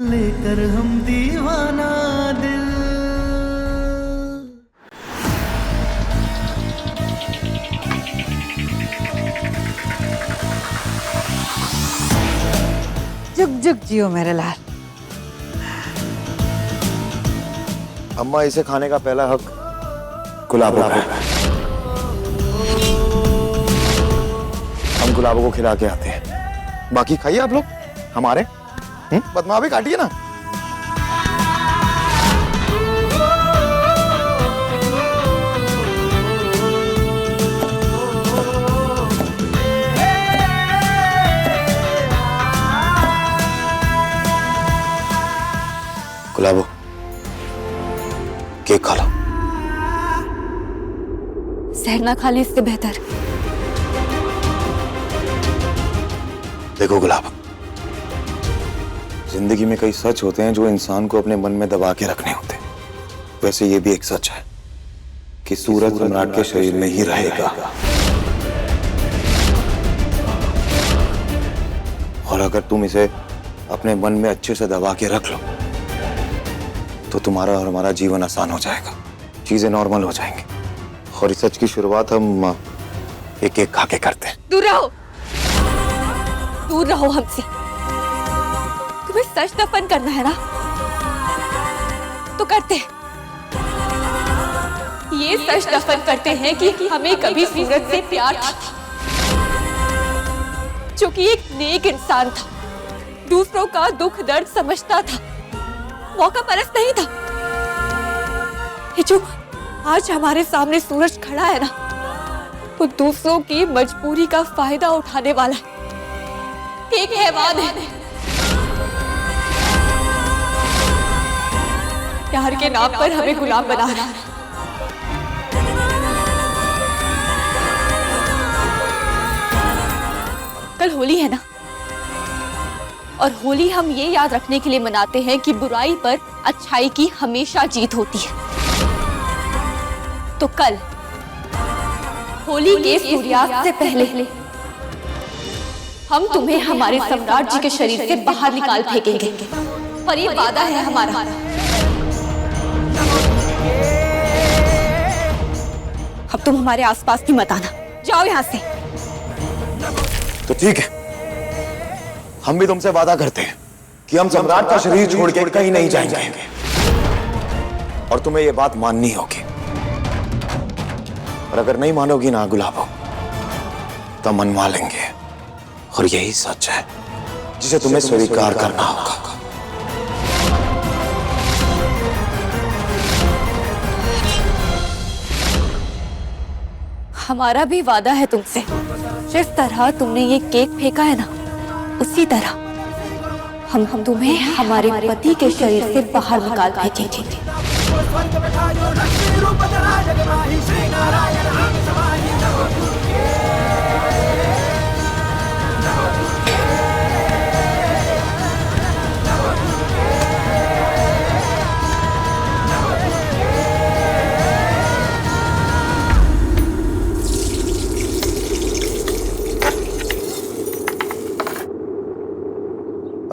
लेकर हम दीवाना दिल। जुग जुग जियो मेरे लाल। अम्मा, इसे खाने का पहला हक गुलाबों का है। हम गुलाबों को खिला के आते हैं, बाकी खाइए आप लोग हमारे। बदमाश भी काटिए ना। गुलाबो, केक खा लो। सहर ना खा ले इससे बेहतर। देखो गुलाब, जिंदगी में कई सच होते हैं जो इंसान को अपने मन में दबा के रखने होते हैं। वैसे ये भी एक सच है कि सूरज सम्राट के शरीर में ही रहेगा, और अगर तुम इसे अपने मन में अच्छे से दबा के रख लो तो तुम्हारा और हमारा जीवन आसान हो जाएगा, चीजें नॉर्मल हो जाएंगी। और इस सच की शुरुआत हम एक एक खा के करते हैं। दूर रहो, दूर रहो हमसे। तुम्हें सच दफन करना है ना, तो करते हैं। ये सच दफन करते हैं कि हमें कभी सूरज से प्यार था, जो कि एक नेक इंसान था, दूसरों का दुख दर्द समझता था, मौका परस्त नहीं था। ये जो आज हमारे सामने सूरज खड़ा है ना, वो दूसरों की मजबूरी का फायदा उठाने वाला है, एक हैवान है। प्यार के नाम पर हमें गुलाम बना रहा है। कल होली है ना, और होली हम ये याद रखने के लिए मनाते हैं कि बुराई पर अच्छाई की हमेशा जीत होती है। तो कल होली के सूर्यास्त से पहले हम तुम्हें हमारे सम्राट जी के शरीर से बाहर निकाल फेंकेंगे, और ये वादा है हमारा। अब तुम हमारे आसपास भी मत आना, जाओ यहाँ से। तो ठीक है, हम भी तुमसे वादा करते हैं कि हम सम्राट का शरीर छोड़ के कहीं नहीं जाएंगे, और तुम्हें यह बात माननी होगी। और अगर नहीं मानोगी ना गुलाबो, तो मनवा लेंगे, और यही सच है जिसे तुम्हें स्वीकार करना होगा। हमारा भी वादा है तुमसे, जिस तरह तुमने ये केक फेंका है ना, उसी तरह हम तुम्हें हमारे पति के शरीर से बाहर निकाल फेंकेंगे।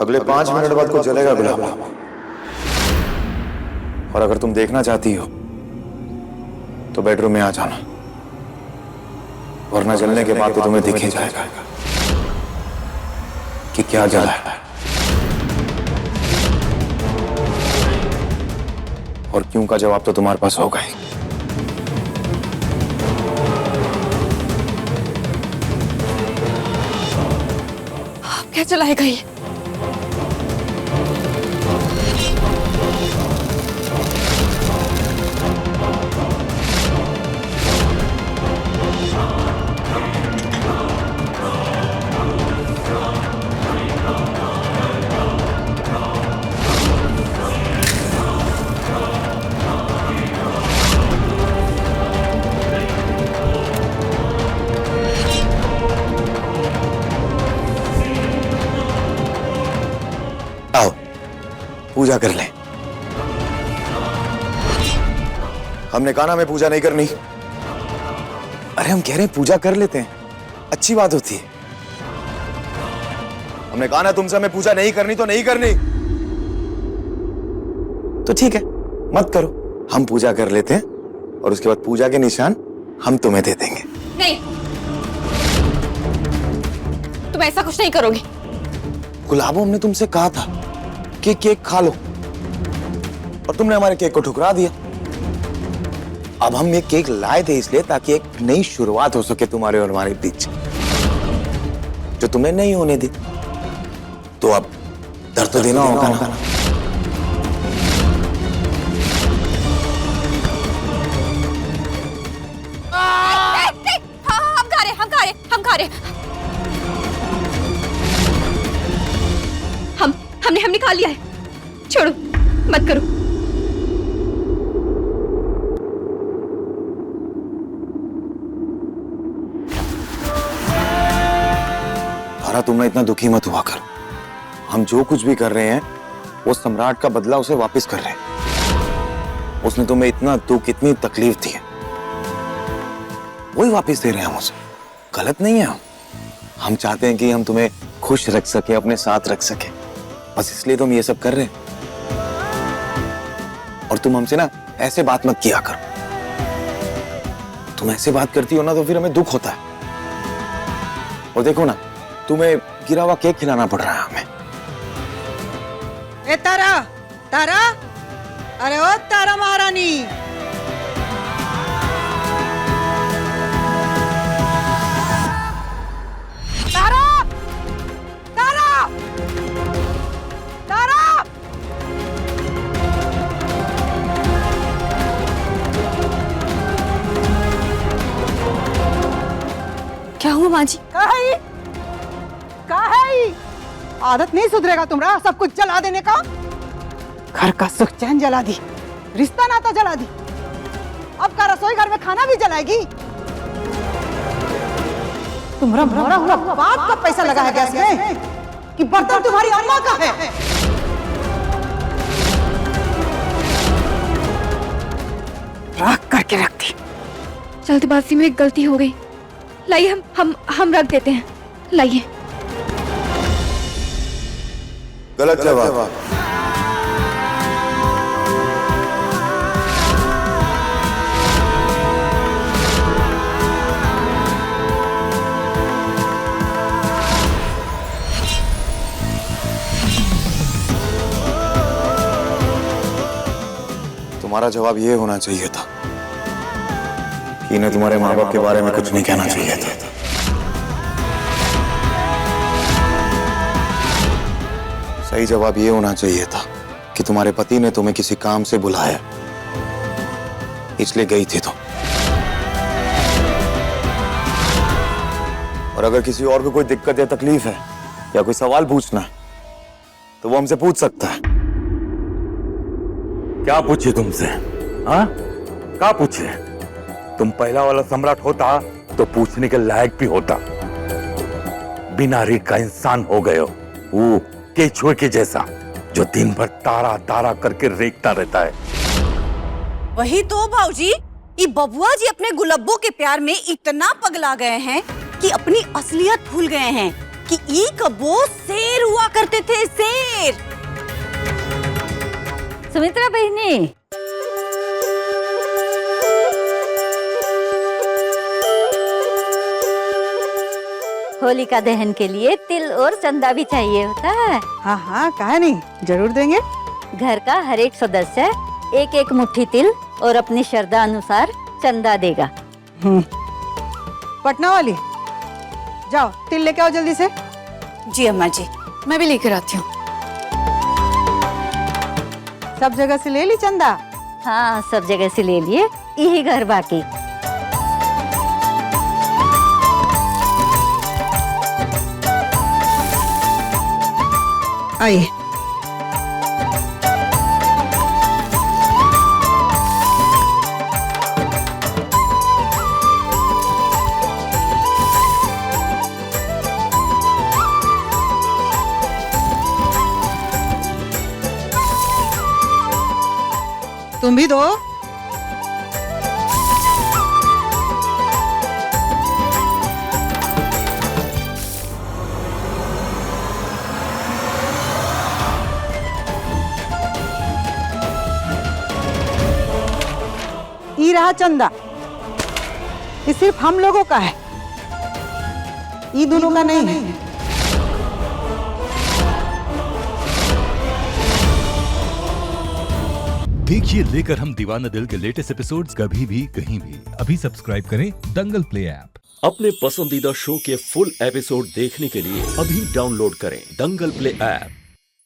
अगले 5 मिनट बाद कुछ जलेगा गुलाब, और अगर तुम देखना चाहती हो तो बेडरूम में आ जाना, वरना जलने के बाद तो तुम्हें दिख ही जाएगा कि क्या जला है, और क्यों का जवाब तो तुम्हारे पास होगा ही। क्या चलाएगा ये? आओ पूजा कर लें। हमने कहा ना हमें पूजा नहीं करनी। अरे हम कह रहे हैं पूजा कर लेते हैं, अच्छी बात होती है। हमने कहा ना तुमसे हमें पूजा नहीं करनी तो नहीं करनी। तो ठीक है, मत करो, हम पूजा कर लेते हैं और उसके बाद पूजा के निशान हम तुम्हें दे देंगे। नहीं, तुम ऐसा कुछ नहीं करोगे। गुलाबो, हमने तुमसे कहा था कि केक खा लो और तुमने हमारे केक को ठुकरा दिया। अब हम ये केक लाए थे इसलिए ताकि एक नई शुरुआत हो सके तुम्हारे और हमारे बीच, जो तुमने नहीं होने दी। तो अब दर्द तो देना होगा ना। हम खा रहे। हमने खा लिया है, छोड़ो, मत करो। तारा, तुमने इतना दुखी मत हुआ कर। हम जो कुछ भी कर रहे हैं वो सम्राट का बदला उसे वापस कर रहे हैं। उसने तुम्हें इतना दुख, इतनी तकलीफ दी है, वही वापस दे रहे हैं हम उसे। गलत नहीं है हम चाहते हैं कि हम तुम्हें खुश रख सके, अपने साथ रख सके, बस इसलिए तो हम ये सब कर रहे हैं। और तुम हमसे ना ऐसे बात मत किया करो। तुम ऐसे बात करती हो ना तो फिर हमें दुख होता है। और देखो ना, तुम्हें गिरा हुआ केक खिलाना पड़ रहा है हमें। ए तारा, तारा, अरे ओ तारा महारानी, तारा, तारा, तारा। क्या हुआ माँ जी? कहाँ है? आदत नहीं सुधरेगा तुम्हारा सब कुछ जला देने का। घर का सुख चैन जला दी, रिश्ता नाता जला दी, अब का रसोई घर में खाना भी जलाएगी। तुम्हारा मरा हुआ बाप का पैसा लगाया गैस में कि बर्तन तुम्हारी अम्मा का है। राख करके रख दी। जल्दबाजी में एक गलती हो गई। लाइए, हम रख देते हैं। लाइए। गलत जवाब। तुम्हारा जवाब ये होना चाहिए था कि इन्हें तुम्हारे माँ बाप के बारे में कुछ नहीं कहना चाहिए था। सही जवाब ये होना चाहिए था कि तुम्हारे पति ने तुम्हें किसी काम से बुलाया, इसलिए गई थी तुम। और अगर किसी और को कोई दिक्कत या तकलीफ है या कोई सवाल पूछना है तो वो हमसे पूछ सकता है। क्या पूछे तुमसे? हाँ, क्या पूछे? तुम पहला वाला सम्राट होता तो पूछने के लायक भी होता। बिना रीढ़ का इंसान हो गए हो, वो केचुए के जैसा जो दिन भर तारा तारा करके रेखता रहता है। वही तो भाऊजी, ये बबुआ जी अपने गुलब्बो के प्यार में इतना पगला गए हैं कि अपनी असलियत भूल गए हैं कि ई कबो शेर हुआ करते थे, शेर। सुमित्रा बहनी, होलिका दहन के लिए तिल और चंदा भी चाहिए होता है। हाँ हाँ, काहे नहीं, जरूर देंगे। घर का हर एक सदस्य एक एक मुट्ठी तिल और अपनी श्रद्धा अनुसार चंदा देगा। पटना वाली, जाओ तिल लेके आओ जल्दी से। जी अम्मा जी। मैं भी लेकर आती हूँ। सब जगह से ले ली चंदा? हाँ, सब जगह से ले लिए, यही घर बाकी। आइए। तुम भी दो। ये रहा चंदा, ये सिर्फ हम लोगों का है, ये दोनों का नहीं है। देखिए लेकर हम दीवाना दिल के लेटेस्ट एपिसोड्स कभी भी कहीं भी। अभी सब्सक्राइब करें दंगल प्ले ऐप। अपने पसंदीदा शो के फुल एपिसोड देखने के लिए अभी डाउनलोड करें दंगल प्ले ऐप।